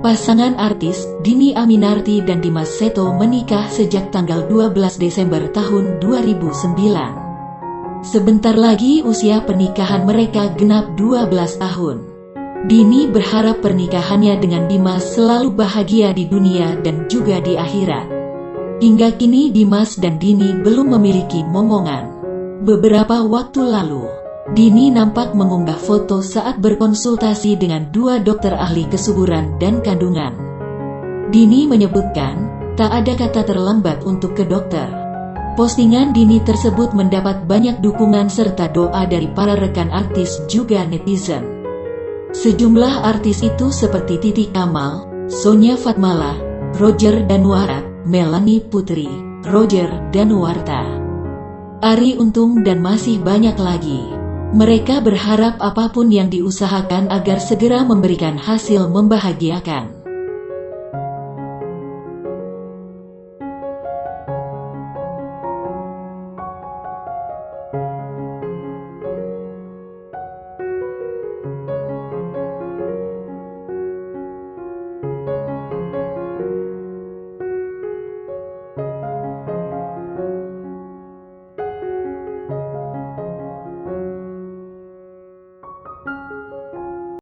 Pasangan artis Dhini Aminarti dan Dimas Seto menikah sejak tanggal 12 Desember tahun 2009. Sebentar lagi usia pernikahan mereka genap 12 tahun. Dhini berharap pernikahannya dengan Dimas selalu bahagia di dunia dan juga di akhirat. Hingga kini Dimas dan Dhini belum memiliki momongan. Beberapa waktu lalu, Dhini nampak mengunggah foto saat berkonsultasi dengan dua dokter ahli kesuburan dan kandungan. Dhini menyebutkan, tak ada kata terlambat untuk ke dokter. Postingan Dhini tersebut mendapat banyak dukungan serta doa dari para rekan artis juga netizen. Sejumlah artis itu seperti Titi Kamal, Sonya Fatmala, Roger Danuarta, Melanie Putri, Roger Danuarta, Arie Untung dan masih banyak lagi. Mereka berharap apapun yang diusahakan agar segera memberikan hasil membahagiakan.